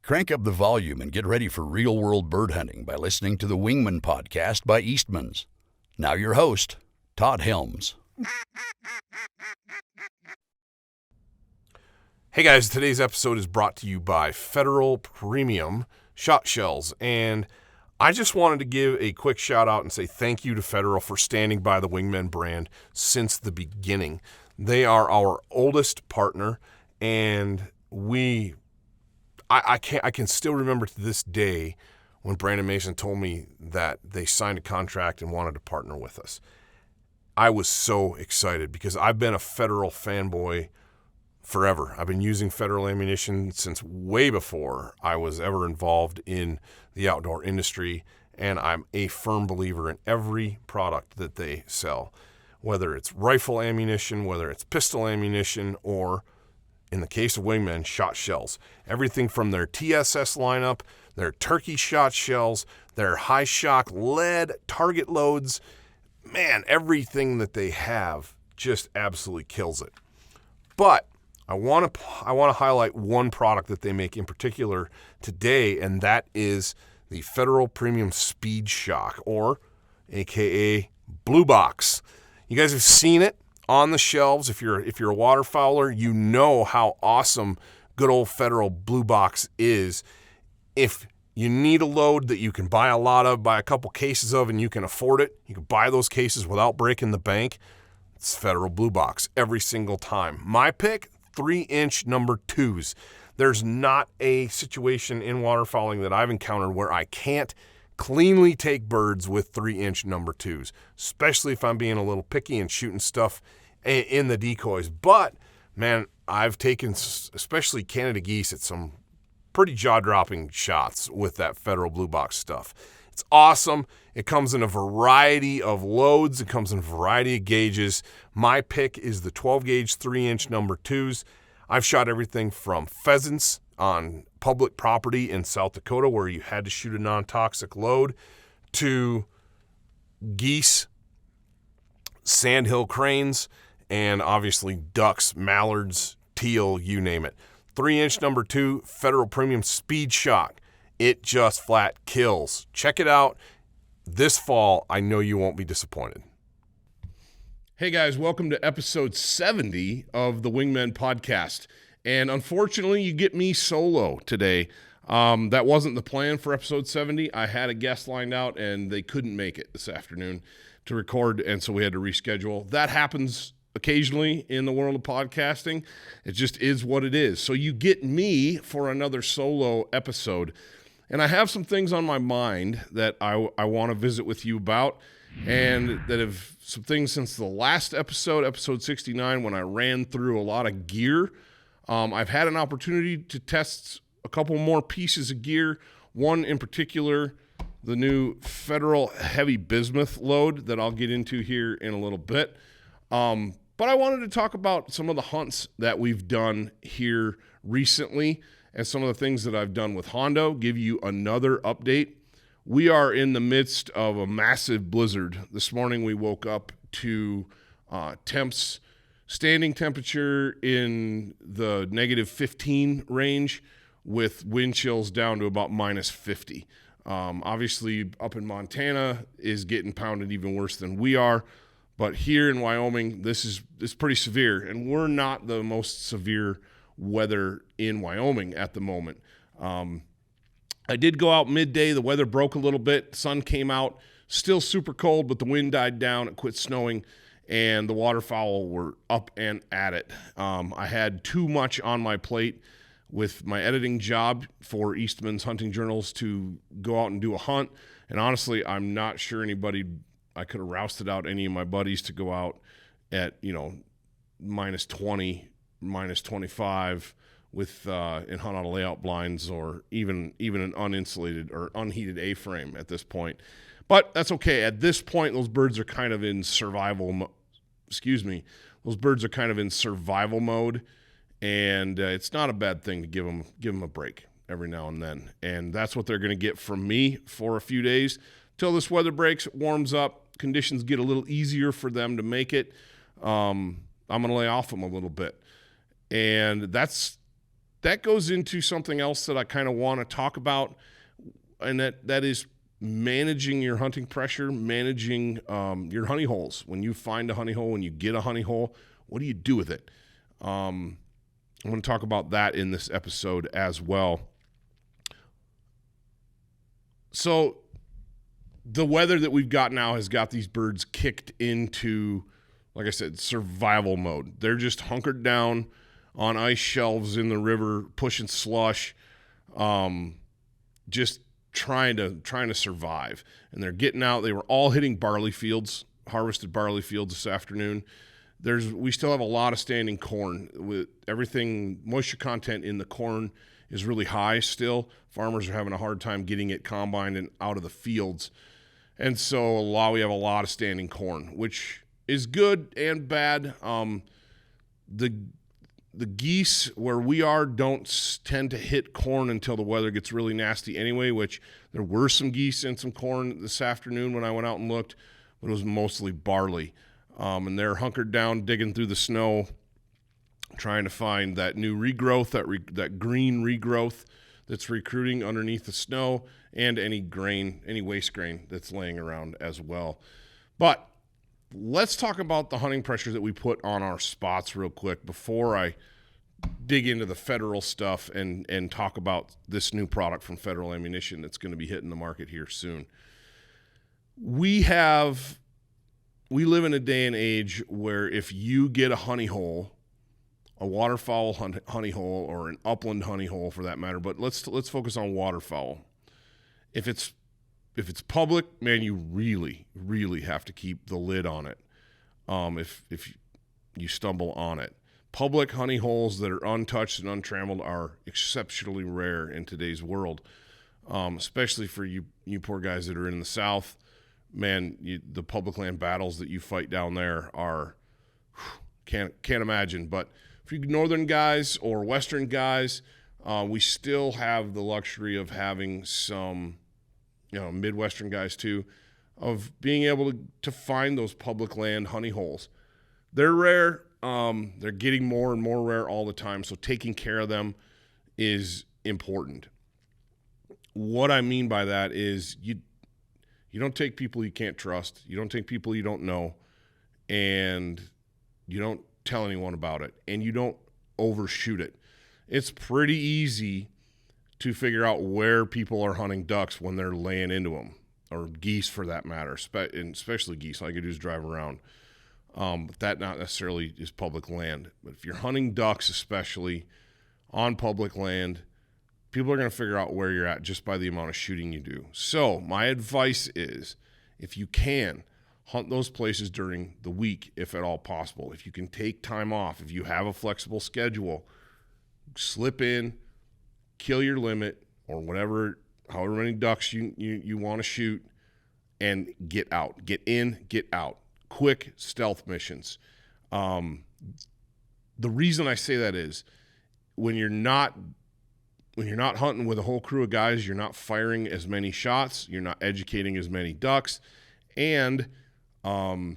Crank up the volume and get ready for real-world bird hunting by listening to the Wingmen Podcast by Eastman's. Now your host, Todd Helms. Hey guys, today's episode is brought to you by Federal Premium Shotshells, and I just wanted to give a quick shout out and say thank you to Federal for standing by the Wingmen brand since the beginning. They are our oldest partner, and I can still remember to this day when Brandon Mason told me that they signed a contract and wanted to partner with us. I was so excited because I've been a Federal fanboy forever. I've been using Federal ammunition since way before I was ever involved in the outdoor industry, and I'm a firm believer in every product that they sell, whether it's rifle ammunition, whether it's pistol ammunition, or in the case of Wingmen, shot shells. Everything from their TSS lineup, their turkey shot shells, their high shock lead target loads, man, everything that they have just absolutely kills it. But I want to highlight one product that they make in particular today, and that is the Federal Premium Speed Shock, or AKA Blue Box. You guys have seen it on the shelves. If you're a waterfowler, you know how awesome good old Federal Blue Box is. If you need a load that you can buy a lot of, buy a couple cases of, and you can afford it, you can buy those cases without breaking the bank, it's Federal Blue Box every single time. My pick, 3-inch number 2s. There's not a situation in waterfowling that I've encountered where I can't cleanly take birds with 3-inch number 2s, especially if I'm being a little picky and shooting stuff in the decoys. But, man, I've taken especially Canada geese at some pretty jaw-dropping shots with that Federal Blue Box stuff. It's awesome. It comes in a variety of loads. It comes in a variety of gauges. My pick is the 12-gauge 3-inch number 2s. I've shot everything from pheasants on public property in South Dakota where you had to shoot a non-toxic load, to geese, sandhill cranes, and obviously ducks, mallards, teal, you name it. 3-inch number 2 Federal Premium Speed Shock. It just flat kills. Check it out this fall. I know you won't be disappointed. Hey guys, welcome to episode 70 of the Wingmen Podcast. And unfortunately, you get me solo today. That wasn't the plan for episode 70. I had a guest lined out, and they couldn't make it this afternoon to record, and so we had to reschedule. That happens occasionally in the world of podcasting. It just is what it is. So you get me for another solo episode. And I have some things on my mind that I want to visit with you about, and that have some things since the last episode 69, when I ran through a lot of gear. I've had an opportunity to test a couple more pieces of gear. One in particular, the new Federal Hevi-Bismuth load that I'll get into here in a little bit. But I wanted to talk about some of the hunts that we've done here recently and some of the things that I've done with Hondo, give you another update. We are in the midst of a massive blizzard. This morning we woke up to standing temperature in the negative 15 range with wind chills down to about minus 50. Obviously up in Montana is getting pounded even worse than we are. But here in Wyoming, this is pretty severe, and we're not the most severe weather in Wyoming at the moment. I did go out midday. The weather broke a little bit. Sun came out. Still super cold, but the wind died down. It quit snowing, and the waterfowl were up and at it. I had too much on my plate with my editing job for Eastman's Hunting Journals to go out and do a hunt. And honestly, I'm not sure I could have rousted out any of my buddies to go out at, minus 20, minus 25 with and hunt on layout blinds, or even an uninsulated or unheated A-frame at this point. But that's okay. At this point, those birds are kind of in survival mode, and it's not a bad thing to give them a break every now and then. And that's what they're going to get from me for a few days till this weather breaks, it warms up, conditions get a little easier for them to make it. I'm going to lay off them a little bit. And that's that goes into something else that I kind of want to talk about, and that is managing your hunting pressure, managing your honey holes. When you find a honey hole, when you get a honey hole, what do you do with it? I'm going to talk about that in this episode as well. So the weather that we've got now has got these birds kicked into, like I said, survival mode. They're just hunkered down on ice shelves in the river, pushing slush, just trying to survive. And they're getting out. They were all hitting barley fields, harvested barley fields this afternoon. We still have a lot of standing corn. With everything, moisture content in the corn is really high still. Farmers are having a hard time getting it combined and out of the fields. And so we have a lot of standing corn, which is good and bad. The geese where we are don't tend to hit corn until the weather gets really nasty anyway, which there were some geese and some corn this afternoon when I went out and looked, but it was mostly barley. And they're hunkered down, digging through the snow, trying to find that new regrowth, that green regrowth that's recruiting underneath the snow, and any waste grain that's laying around as well. But let's talk about the hunting pressure that we put on our spots real quick before I dig into the Federal stuff and talk about this new product from Federal Ammunition that's going to be hitting the market here soon. We live in a day and age where if you get a honey hole, a waterfowl honey hole, or an upland honey hole for that matter, but let's focus on waterfowl. If it's public, man, you really, really have to keep the lid on it. If you stumble on it, public honey holes that are untouched and untrammeled are exceptionally rare in today's world, especially for you poor guys that are in the South. Man, the public land battles that you fight down there are can't imagine. But for you northern guys or western guys, we still have the luxury of having some, Midwestern guys too, of being able to find those public land honey holes. They're rare. They're getting more and more rare all the time, so taking care of them is important. What I mean by that is you don't take people you can't trust. You don't take people you don't know, and you don't tell anyone about it, and you don't overshoot it. It's pretty easy to figure out where people are hunting ducks when they're laying into them, or geese for that matter, and especially geese. All you can do is drive around. But that not necessarily is public land. But if you're hunting ducks, especially on public land, people are going to figure out where you're at just by the amount of shooting you do. So my advice is, if you can, hunt those places during the week, if at all possible. If you can take time off, if you have a flexible schedule, slip in, kill your limit, or however many ducks you want to shoot, and get out. Get in, get out. Quick stealth missions. The reason I say that is when you're not hunting with a whole crew of guys, you're not firing as many shots, you're not educating as many ducks, and you're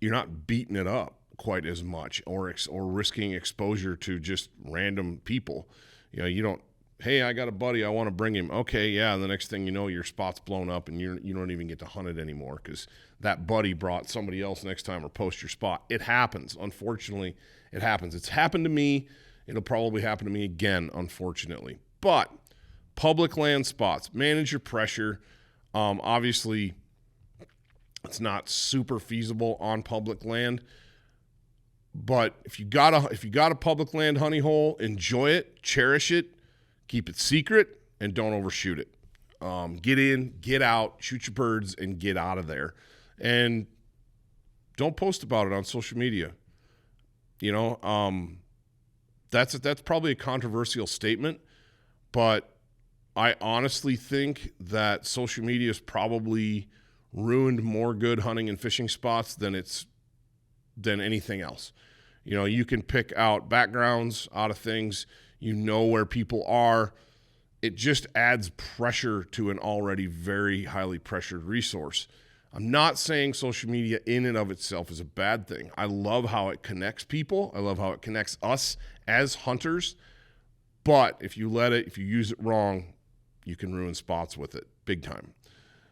not beating it up quite as much or risking exposure to just random people. You don't, hey, I got a buddy, I want to bring him. Okay, yeah, and the next thing you know, your spot's blown up and you don't even get to hunt it anymore because that buddy brought somebody else next time or post your spot. It happens. Unfortunately, it happens. It's happened to me. It'll probably happen to me again, unfortunately. But public land spots, manage your pressure. Obviously, it's not super feasible on public land. But if you got a public land honey hole, enjoy it, cherish it, keep it secret, and don't overshoot it. Get in, get out, shoot your birds, and get out of there. And don't post about it on social media. That's probably a controversial statement, but I honestly think that social media has probably ruined more good hunting and fishing spots than anything else. You can pick out backgrounds out of things. Where people are. It just adds pressure to an already very highly pressured resource. I'm not saying social media in and of itself is a bad thing. I love how it connects people. I love how it connects us as hunters, but if you use it wrong, you can ruin spots with it big time.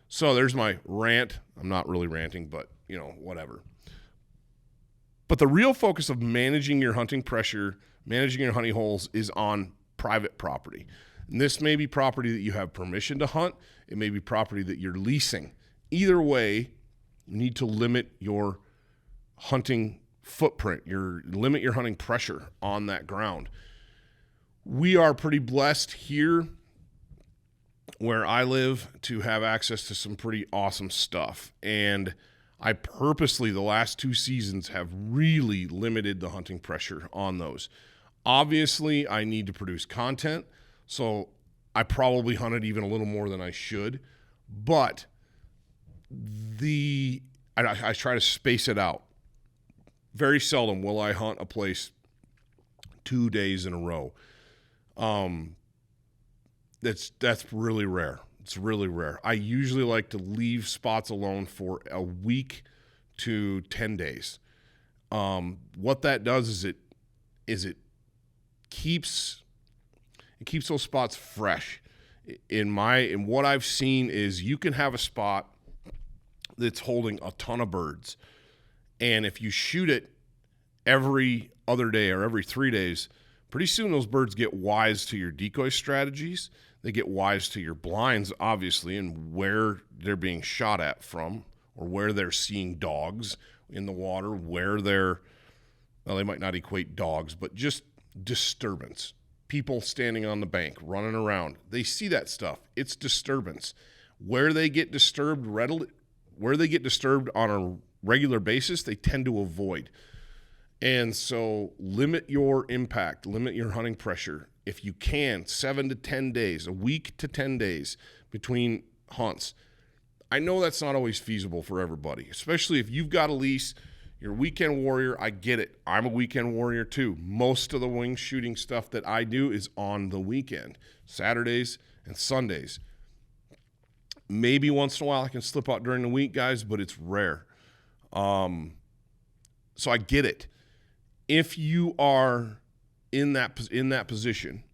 So there's my rant. I'm not really ranting, but whatever. But the real focus of managing your hunting pressure, managing your hunting holes is on private property. And this may be property that you have permission to hunt. It may be property that you're leasing. Either way, you need to limit your hunting footprint, limit your hunting pressure on that ground. We are pretty blessed here where I live to have access to some pretty awesome stuff. And I purposely, the last 2 seasons, have really limited the hunting pressure on those. Obviously, I need to produce content, so I probably hunted even a little more than I should. But I try to space it out. Very seldom will I hunt a place 2 days in a row. That's really rare. It's really rare. I usually like to leave spots alone for a week to 10 days. What that does is it keeps those spots fresh. In what I've seen is you can have a spot that's holding a ton of birds, and if you shoot it every other day or every 3 days, pretty soon those birds get wise to your decoy strategies. They get wise to your blinds, obviously, and where they're being shot at from, or where they're seeing dogs in the water, they might not equate dogs, but just disturbance. People standing on the bank, running around. They see that stuff. It's disturbance. Where they get disturbed on a regular basis, they tend to avoid. And so limit your impact, limit your hunting pressure. If you can, 7 to 10 days, a week to 10 days between hunts. I know that's not always feasible for everybody, especially if you've got a lease, you're a weekend warrior. I get it. I'm a weekend warrior too. Most of the wing shooting stuff that I do is on the weekend, Saturdays and Sundays. Maybe once in a while I can slip out during the week, guys, but it's rare. So I get it. If you are in that position,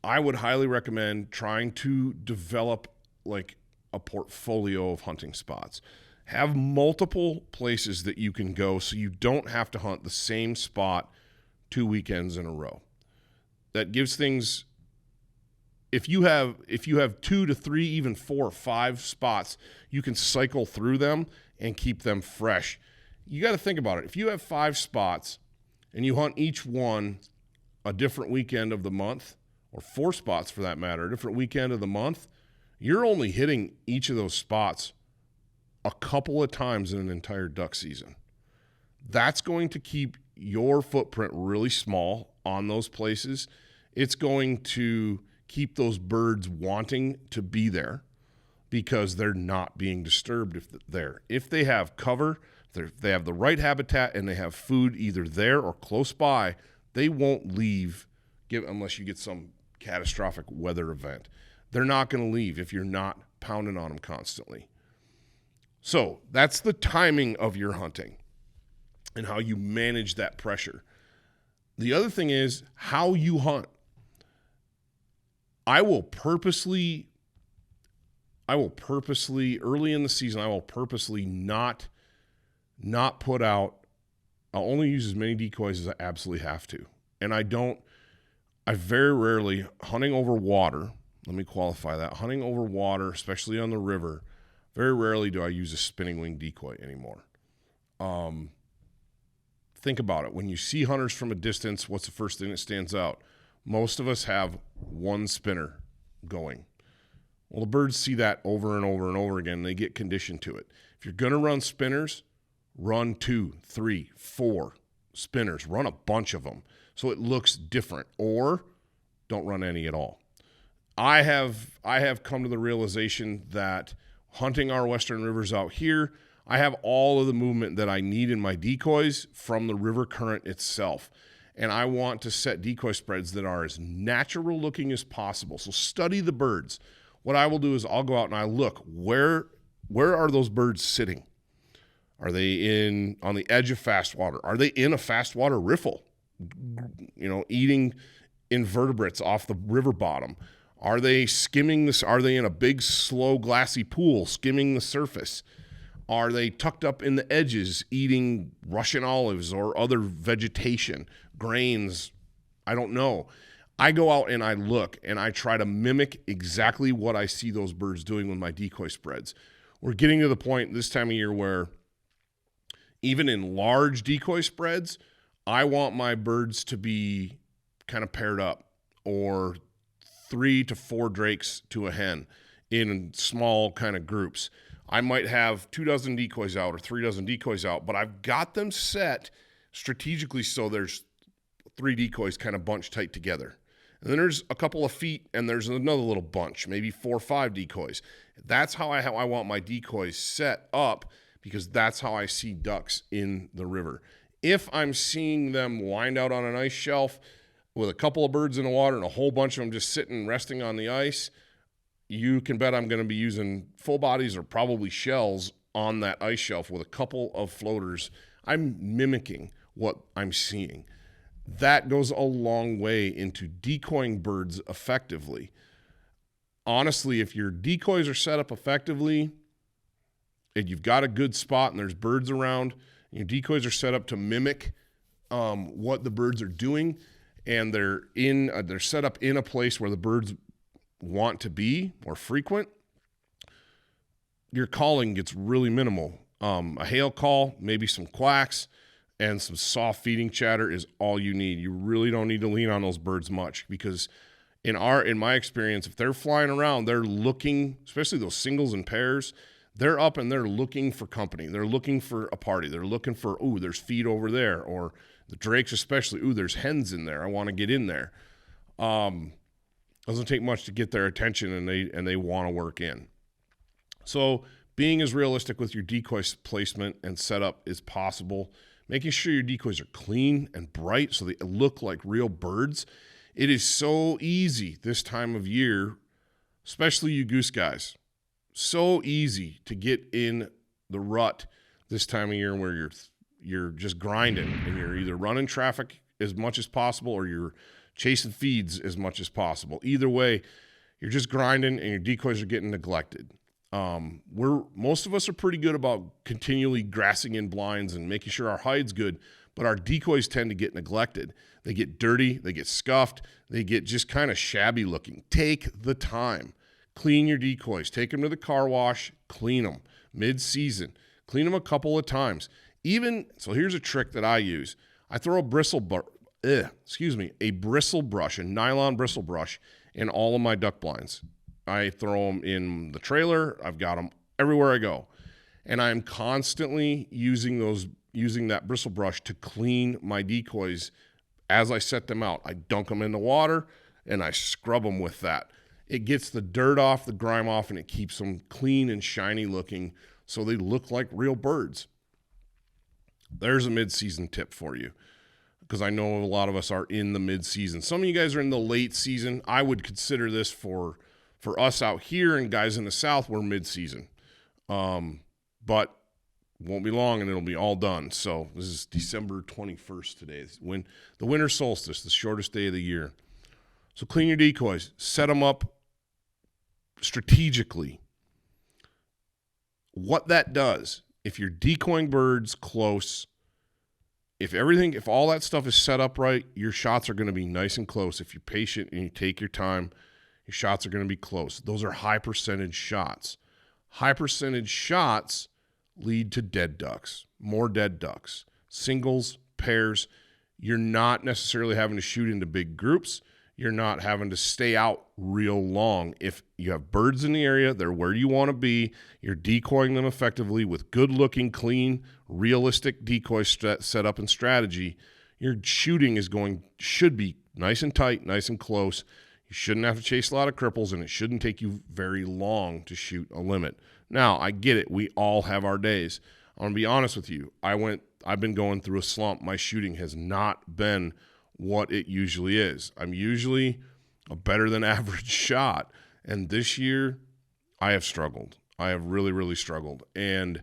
I would highly recommend trying to develop like a portfolio of hunting spots. Have multiple places that you can go so you don't have to hunt the same spot 2 weekends in a row. That gives things, if you have 2 to 3, even 4 or 5 spots, you can cycle through them and keep them fresh. You got to think about it. If you have 5 spots and you hunt each one a different weekend of the month, or 4 spots for that matter, a different weekend of the month, you're only hitting each of those spots a couple of times in an entire duck season. That's going to keep your footprint really small on those places. It's going to keep those birds wanting to be there because they're not being disturbed if they have cover, they have the right habitat, and they have food either there or close by, they won't leave unless you get some catastrophic weather event. They're not going to leave if you're not pounding on them constantly. So that's the timing of your hunting and how you manage that pressure. The other thing is how you hunt. I will purposely early in the season, I will purposely not put out. I'll only use as many decoys as I absolutely have to. And I very rarely, hunting over water, let me qualify that, hunting over water, especially on the river, very rarely do I use a spinning wing decoy anymore. Think about it. When you see hunters from a distance, what's the first thing that stands out? Most of us have one spinner going. Well, the birds see that over and over and over again, and they get conditioned to it. If you're going to run spinners, run 2, 3, 4 spinners. Run a bunch of them so it looks different, or don't run any at all. I have come to the realization that hunting our western rivers out here, I have all of the movement that I need in my decoys from the river current itself. And I want to set decoy spreads that are as natural looking as possible. So study the birds. What I will do is I'll go out and I look, where are those birds sitting? Are they on the edge of fast water? Are they in a fast water riffle? eating invertebrates off the river bottom? Are they skimming this? Are they in a big, slow, glassy pool skimming the surface? Are they tucked up in the edges eating Russian olives or other vegetation, grains? I don't know. I go out and I look and I try to mimic exactly what I see those birds doing with my decoy spreads. We're getting to the point this time of year where even in large decoy spreads, I want my birds to be kind of paired up, or 3 to 4 drakes to a hen in small kind of groups. I might have 2 dozen decoys out or 3 dozen decoys out, but I've got them set strategically so there's 3 decoys kind of bunched tight together. And then there's a couple of feet and there's another little bunch, maybe 4 or 5 decoys. That's how I want my decoys set up, because that's how I see ducks in the river. If I'm seeing them lined out on an ice shelf with a couple of birds in the water and a whole bunch of them just sitting resting on the ice, you can bet I'm going to be using full bodies or probably shells on that ice shelf with a couple of floaters. I'm mimicking what I'm seeing. That goes a long way into decoying birds effectively. Honestly, if your decoys are set up effectively and you've got a good spot and there's birds around, and your decoys are set up to mimic what the birds are doing, and they're set up in a place where the birds want to be or frequent, your calling gets really minimal. A hail call, maybe some quacks, and some soft feeding chatter is all you need. You really don't need to lean on those birds much, because in my experience, if they're flying around, they're looking, especially those singles and pairs, they're up and they're looking for company. They're looking for a party. They're looking for, there's feed over there, or the drakes especially, there's hens in there. I want to get in there. Doesn't take much to get their attention, and they want to work in. So being as realistic with your decoy placement and setup as possible, making sure your decoys are clean and bright so they look like real birds. It is so easy this time of year, especially you goose guys, so easy to get in the rut this time of year where you're just grinding and you're either running traffic as much as possible or you're chasing feeds as much as possible. Either way, you're just grinding and your decoys are getting neglected. Most of us are pretty good about continually grassing in blinds and making sure our hide's good, but our decoys tend to get neglected. They get dirty, they get scuffed, they get just kind of shabby looking. Take the time. Clean your decoys. Take them to the car wash, clean them mid-season. Clean them a couple of times. So here's a trick that I use. I throw a bristle brush, a nylon bristle brush in all of my duck blinds. I throw them in the trailer. I've got them everywhere I go. And I'm constantly using that bristle brush to clean my decoys as I set them out. I dunk them in the water and I scrub them with that. It gets the dirt off, the grime off, and it keeps them clean and shiny looking so they look like real birds. There's a mid-season tip for you, because I know a lot of us are in the mid-season. Some of you guys are in the late season. I would consider this for us out here, and guys in the South, we're mid-season. But won't be long and it'll be all done. So this is December 21st today. It's when the winter solstice, the shortest day of the year. So clean your decoys, set them up strategically. What that does, if you're decoying birds close, if all that stuff is set up right, your shots are going to be nice and close. If you're patient and you take your time, your shots are going to be close. Those are high percentage shots. High percentage shots lead to dead ducks, more dead ducks, singles, pairs. You're not necessarily having to shoot into big groups. You're not having to stay out real long. If you have birds in the area, they're where you want to be. You're decoying them effectively with good-looking, clean, realistic decoy setup and strategy. Your shooting should be nice and tight, nice and close. You shouldn't have to chase a lot of cripples, and it shouldn't take you very long to shoot a limit. Now, I get it. We all have our days. I'm going to be honest with you. I've been going through a slump. My shooting has not been what it usually is. I'm usually a better than average shot, and this year I have struggled. I have really, really struggled, and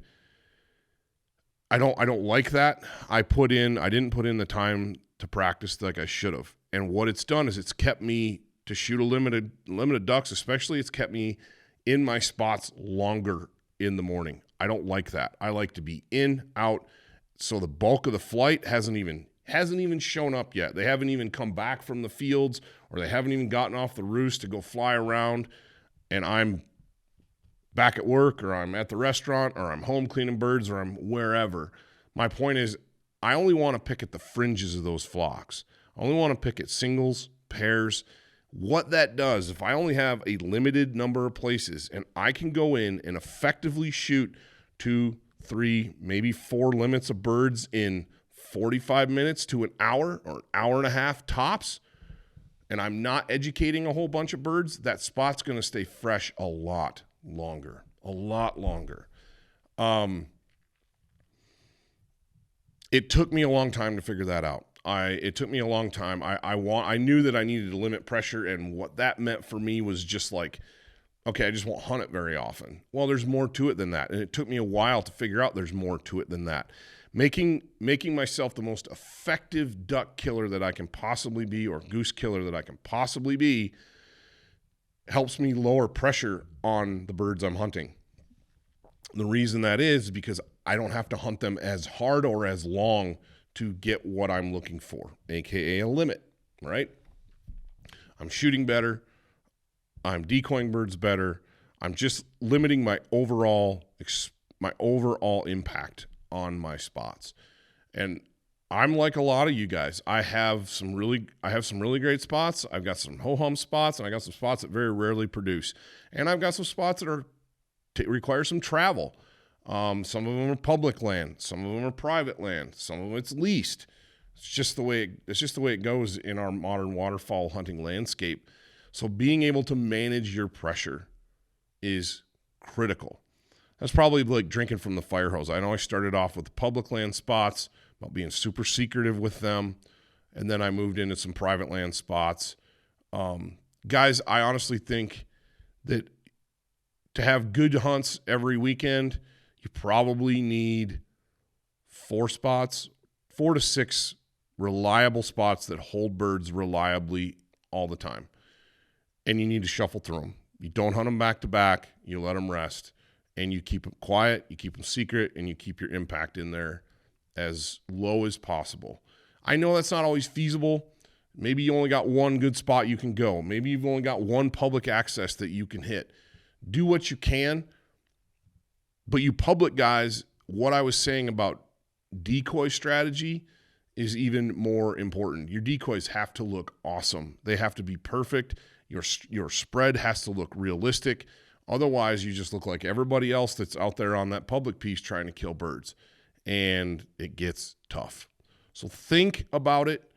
I don't like that. I didn't put in the time to practice like I should have. And what it's done is it's kept me to shoot a limited ducks, especially it's kept me in my spots longer in the morning. I don't like that. I like to be in, out. So the bulk of the flight hasn't even shown up yet. They haven't even come back from the fields, or they haven't even gotten off the roost to go fly around, and I'm back at work, or I'm at the restaurant, or I'm home cleaning birds, or I'm wherever. My point is, I only want to pick at the fringes of those flocks. I only want to pick at singles, pairs. What that does, if I only have a limited number of places and I can go in and effectively shoot 2, 3, maybe 4 limits of birds in 45 minutes to an hour or an hour and a half tops, and I'm not educating a whole bunch of birds, that spot's going to stay fresh a lot longer. It took me a long time to figure that out. It took me a long time. I knew that I needed to limit pressure, and what that meant for me was just like, okay, I just won't hunt it very often. Well, there's more to it than that, and it took me a while to figure out there's more to it than that. Making myself the most effective duck killer that I can possibly be, or goose killer that I can possibly be, helps me lower pressure on the birds I'm hunting. The reason that is because I don't have to hunt them as hard or as long to get what I'm looking for, aka a limit, right? I'm shooting better. I'm decoying birds better. I'm just limiting my overall impact on my spots. And I'm like a lot of you guys. I have some really great spots. I've got some ho-hum spots, and I got some spots that very rarely produce. And I've got some spots that require some travel. Some of them are public land, some of them are private land, some of them it's leased. It's just the way it goes in our modern waterfowl hunting landscape. So being able to manage your pressure is critical. That's probably like drinking from the fire hose. I know I started off with the public land spots, about being super secretive with them, and then I moved into some private land spots. Guys, I honestly think that to have good hunts every weekend, you probably need 4 to 6 reliable spots that hold birds reliably all the time. And you need to shuffle through them. You don't hunt them back to back. You let them rest. And you keep them quiet, you keep them secret, and you keep your impact in there as low as possible. I know that's not always feasible. Maybe you only got one good spot you can go. Maybe you've only got one public access that you can hit. Do what you can. But you public guys, what I was saying about decoy strategy is even more important. Your decoys have to look awesome. They have to be perfect. Your spread has to look realistic. Otherwise, you just look like everybody else that's out there on that public piece trying to kill birds. And it gets tough. So think about it.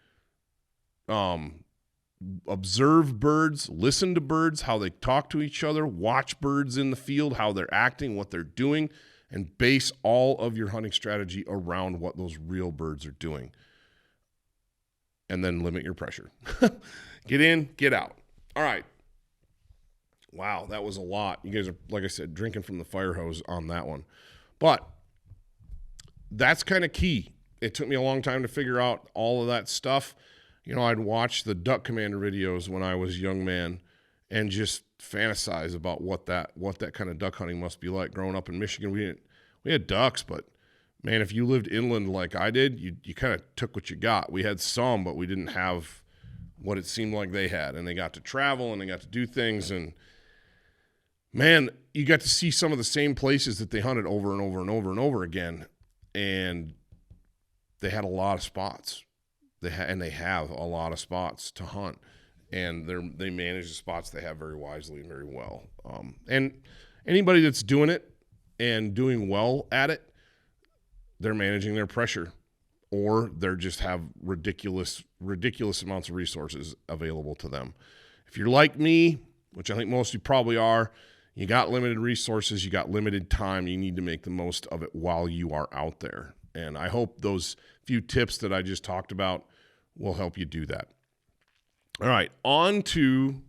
Observe birds, listen to birds, how they talk to each other, watch birds in the field, how they're acting, what they're doing, and base all of your hunting strategy around what those real birds are doing. And then limit your pressure. Get in, get out. All right. Wow, that was a lot. You guys are, like I said, drinking from the fire hose on that one. But that's kind of key. It took me a long time to figure out all of that stuff. You know, I'd watch the Duck Commander videos when I was a young man and just fantasize about what that kind of duck hunting must be like. Growing up in Michigan, we had ducks, but man, if you lived inland like I did, you kind of took what you got. We had some, but we didn't have what it seemed like they had. And they got to travel and they got to do things. And man, you got to see some of the same places that they hunted over and over and over and over again. And they had a lot of spots. They have a lot of spots to hunt, and they manage the spots they have very wisely and very well. And anybody that's doing it and doing well at it, they're managing their pressure, or they're just have ridiculous amounts of resources available to them. If you're like me, which I think most of you probably are, you got limited resources, you got limited time, you need to make the most of it while you are out there. And I hope those few tips that I just talked about will help you do that. All right, on to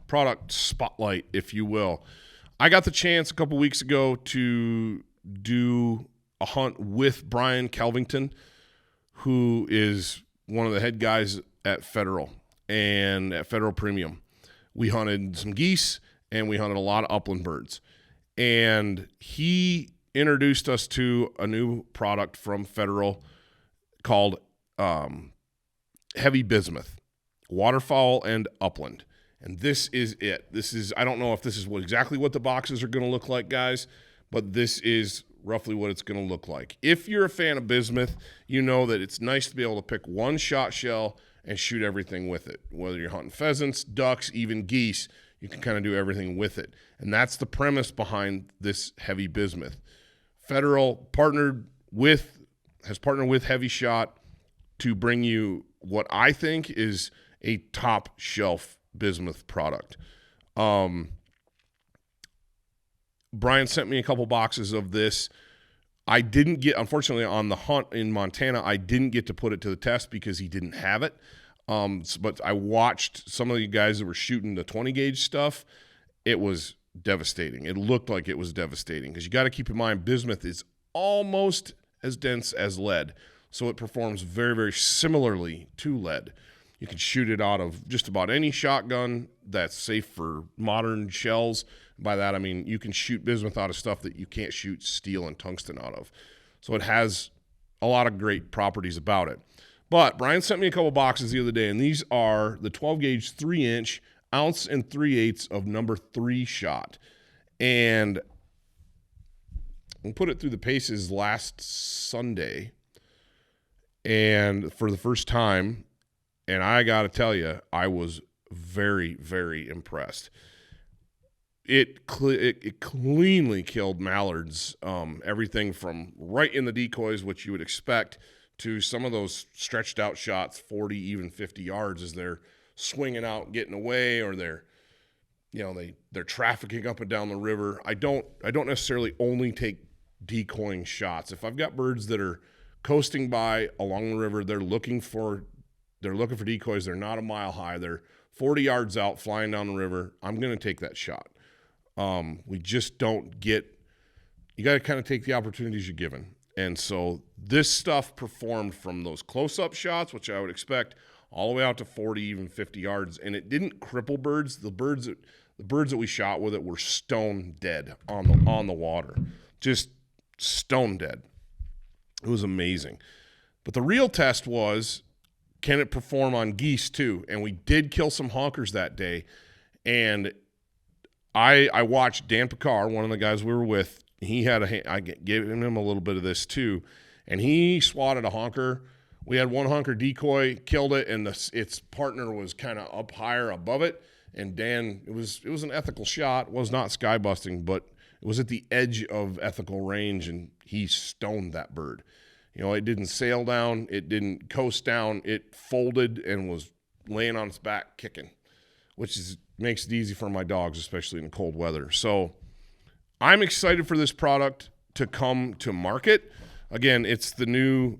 product spotlight, if you will. I got the chance a couple weeks ago to do a hunt with Brian Kelvington, who is one of the head guys at Federal and at Federal Premium. We hunted some geese and we hunted a lot of upland birds. And he introduced us to a new product from Federal called Hevi-Bismuth, waterfowl and upland. And this is it. I don't know if this is exactly what the boxes are going to look like, guys, but this is roughly what it's going to look like. If you're a fan of bismuth, you know that it's nice to be able to pick one shot shell and shoot everything with it. Whether you're hunting pheasants, ducks, even geese, you can kind of do everything with it. And that's the premise behind this Hevi-Bismuth. Federal has partnered with Heavy Shot to bring you what I think is a top shelf bismuth product. Brian sent me a couple boxes of this. I didn't get, unfortunately, on the hunt in Montana, I didn't get to put it to the test because he didn't have it. But I watched some of the guys that were shooting the 20 gauge stuff. It was devastating. It looked like it was devastating because you got to keep in mind bismuth is almost as dense as lead. So it performs very, very similarly to lead. You can shoot it out of just about any shotgun that's safe for modern shells. By that, I mean you can shoot bismuth out of stuff that you can't shoot steel and tungsten out of. So it has a lot of great properties about it. But Brian sent me a couple boxes the other day, and these are the 12 gauge 3-inch ounce and 3/8 of number 3 shot. And we put it through the paces last Sunday, and for the first time, and I got to tell you, I was very, very impressed. It cleanly killed mallards, everything from right in the decoys, which you would expect, to some of those stretched out shots, 40, even 50 yards as they're swinging out, getting away, or they're trafficking up and down the river. I don't necessarily only take decoying shots. If I've got birds that are coasting by along the river, they're looking for decoys. They're not a mile high. They're 40 yards out flying down the river. I'm going to take that shot. We just don't get, you got to kind of take the opportunities you're given. And so this stuff performed from those close-up shots, which I would expect, all the way out to 40, even 50 yards. And it didn't cripple birds. The birds that we shot with it were stone dead on the water. Just stone dead. It was amazing. But the real test was, can it perform on geese too? And we did kill some honkers that day. And I watched Dan Picard, one of the guys we were with. I gave him a little bit of this too, and he swatted a honker. We had one honker decoy, killed it, and its partner was kind of up higher above it. And Dan, it was an ethical shot. It was not sky busting, but it was at the edge of ethical range, and he stoned that bird. It didn't sail down, it didn't coast down, it folded and was laying on its back kicking, which makes it easy for my dogs, especially in cold weather. So I'm excited for this product to come to market. Again, it's the new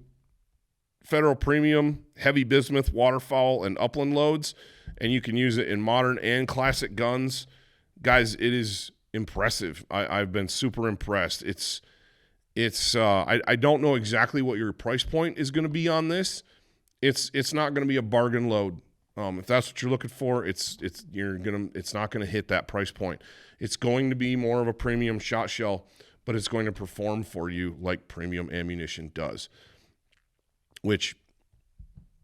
Federal Premium Hevi-Bismuth waterfowl and upland loads, and you can use it in modern and classic guns. Guys, it is impressive. I've been super impressed. I don't know exactly what your price point is going to be on this. It's not going to be a bargain load. If that's what you're looking for, it's not going to hit that price point. It's going to be more of a premium shot shell, but it's going to perform for you like premium ammunition does. Which,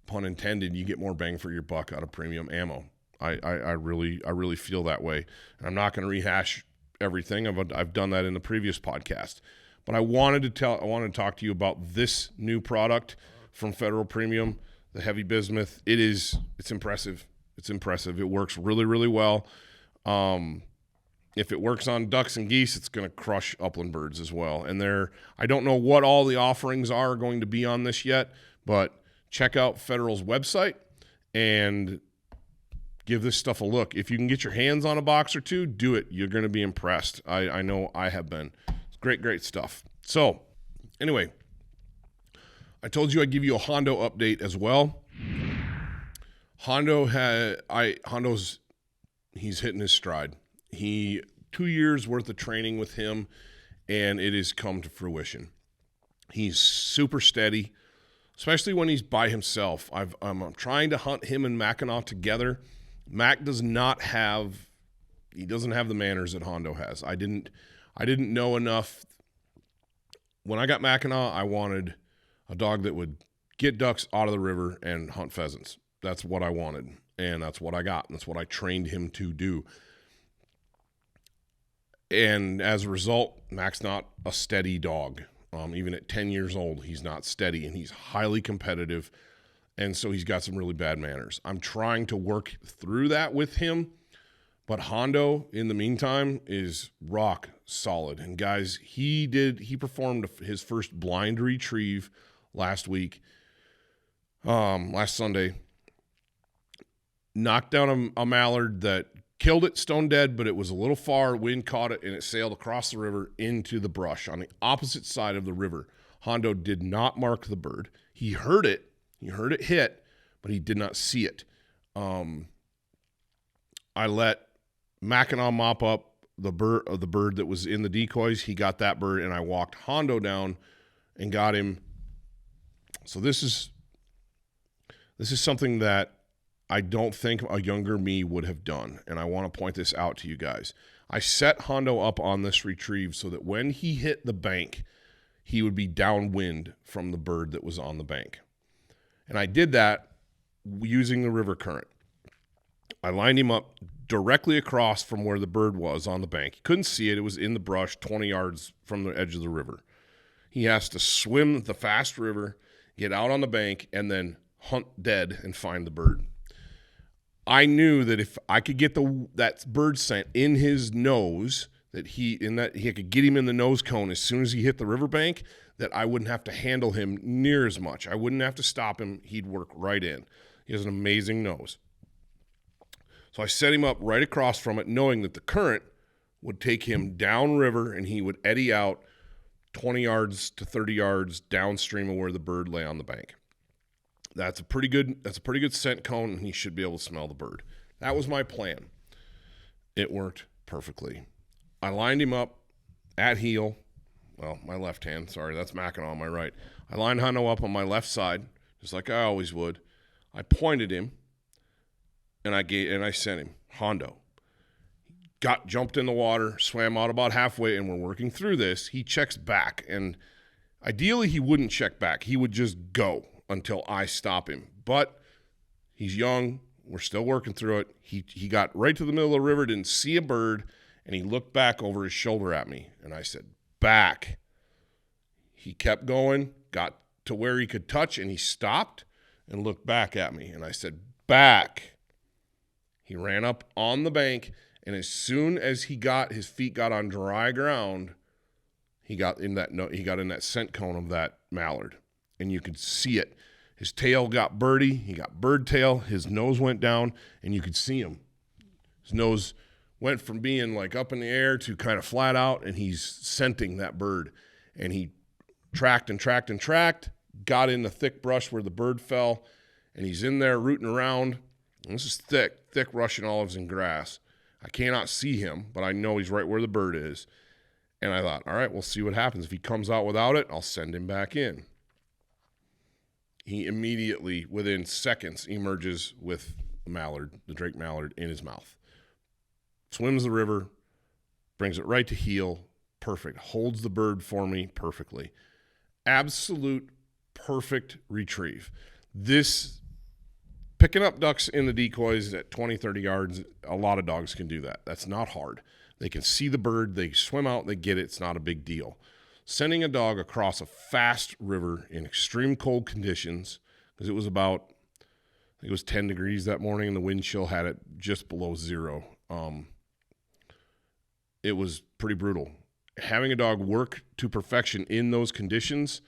pun intended, you get more bang for your buck out of premium ammo. I really feel that way. And I'm not going to rehash everything. I've done that in the previous podcast. But I wanted to talk to you about this new product from Federal Premium, the Hevi-Bismuth. It's impressive. It's impressive. It works really, really well. If it works on ducks and geese, it's going to crush upland birds as well. And I don't know what all the offerings are going to be on this yet, but check out Federal's website and give this stuff a look. If you can get your hands on a box or two, do it. You're going to be impressed. I know I have been. It's great stuff. So anyway, I told you I'd give you a Hondo update as well. Hondo's he's hitting his stride. 2 years worth of training with him, and it has come to fruition. He's super steady, especially when he's by himself. I'm trying to hunt him and Mackinac together. Mac doesn't have the manners that Hondo has. I didn't know enough. When I got Mackinac, I wanted a dog that would get ducks out of the river and hunt pheasants. That's what I wanted, and that's what I got. And that's what I trained him to do. And as a result, Mac's not a steady dog. Even at 10 years old, he's not steady, and he's highly competitive, and so he's got some really bad manners. I'm trying to work through that with him, but Hondo, in the meantime, is rock solid. And guys, he performed his first blind retrieve last Sunday. Knocked down a mallard that killed it stone dead, but it was a little far. Wind caught it, and it sailed across the river into the brush on the opposite side of the river. Hondo did not mark the bird. He heard it. He heard it hit, but he did not see it. I let Mackinac mop up the bird that was in the decoys. He got that bird, and I walked Hondo down and got him. So this is something that I don't think a younger me would have done, and I want to point this out to you guys. I set Hondo up on this retrieve so that when he hit the bank, he would be downwind from the bird that was on the bank. And I did that using the river current. I lined him up directly across from where the bird was on the bank. He couldn't see it. It was in the brush 20 yards from the edge of the river. He has to swim the fast river, get out on the bank, and then hunt dead and find the bird. I knew that if I could get that bird scent in his nose, that he could get him in the nose cone as soon as he hit the riverbank, that I wouldn't have to handle him near as much. I wouldn't have to stop him. He'd work right in. He has an amazing nose. So I set him up right across from it, knowing that the current would take him downriver and he would eddy out 20 yards to 30 yards downstream of where the bird lay on the bank. That's a pretty good scent cone, and he should be able to smell the bird. That was my plan. It worked perfectly. I lined him up at heel. Well, my left hand. Sorry, that's Mackinac on my right. I lined Hondo up on my left side, just like I always would. I pointed him, and I sent him. Hondo jumped in the water, swam out about halfway, and we're working through this. He checks back, and ideally he wouldn't check back. He would just go until I stop him. But he's young. We're still working through it. He got right to the middle of the river, didn't see a bird, and he looked back over his shoulder at me. And I said, back. He kept going, got to where he could touch, and he stopped and looked back at me. And I said, back. He ran up on the bank, and as soon as his feet got on dry ground, he got in that scent cone of that mallard. And you could see it. His tail got birdie. He got bird tail. His nose went down, and you could see him. His nose went from being like up in the air to kind of flat out, and he's scenting that bird. And he tracked, got in the thick brush where the bird fell, and he's in there rooting around. And this is thick Russian olives and grass. I cannot see him, but I know he's right where the bird is. And I thought, all right, we'll see what happens. If he comes out without it, I'll send him back in. He immediately, within seconds, emerges with the Drake mallard in his mouth. Swims the river, brings it right to heel, perfect. Holds the bird for me perfectly. Absolute perfect retrieve. This, picking up ducks in the decoys at 20, 30 yards, a lot of dogs can do that. That's not hard. They can see the bird, they swim out, they get it, it's not a big deal. Sending a dog across a fast river in extreme cold conditions, because it was I think it was 10 degrees that morning, and the wind chill had it just below zero. It was pretty brutal. Having a dog work to perfection in those conditions,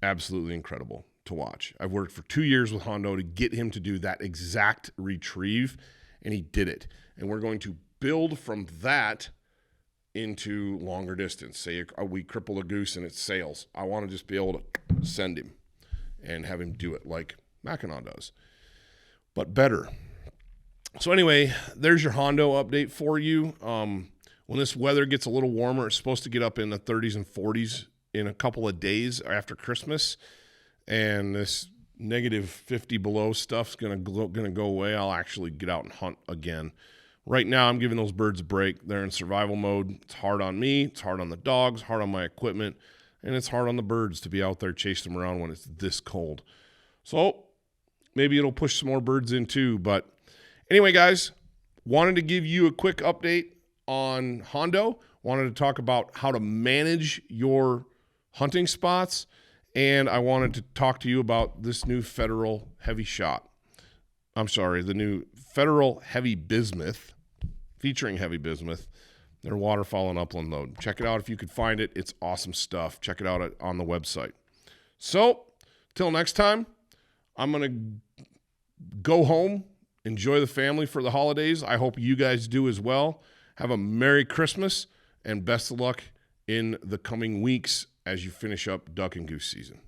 absolutely incredible to watch. I've worked for 2 years with Hondo to get him to do that exact retrieve, and he did it. And we're going to build from that into longer distance. Say we cripple a goose and it sails. I want to just be able to send him and have him do it like Mackinac does, but better. So anyway, there's your Hondo update for you. When this weather gets a little warmer, it's supposed to get up in the 30s and 40s in a couple of days after Christmas. and this negative 50 below stuff's gonna go away, I'll actually get out and hunt again. Right now, I'm giving those birds a break. They're in survival mode. It's hard on me. It's hard on the dogs, hard on my equipment, and it's hard on the birds to be out there chasing them around when it's this cold. So maybe it'll push some more birds in too. But anyway, guys, wanted to give you a quick update on Hondo. Wanted to talk about how to manage your hunting spots. And I wanted to talk to you about this new Federal Heavy Shot. I'm sorry, the new Federal Hevi-Bismuth, featuring Hevi-Bismuth, their waterfowl and upland load. Check it out if you could find it. It's awesome stuff. Check it out on the website. So, till next time, I'm going to go home, enjoy the family for the holidays. I hope you guys do as well. Have a Merry Christmas and best of luck in the coming weeks as you finish up duck and goose season.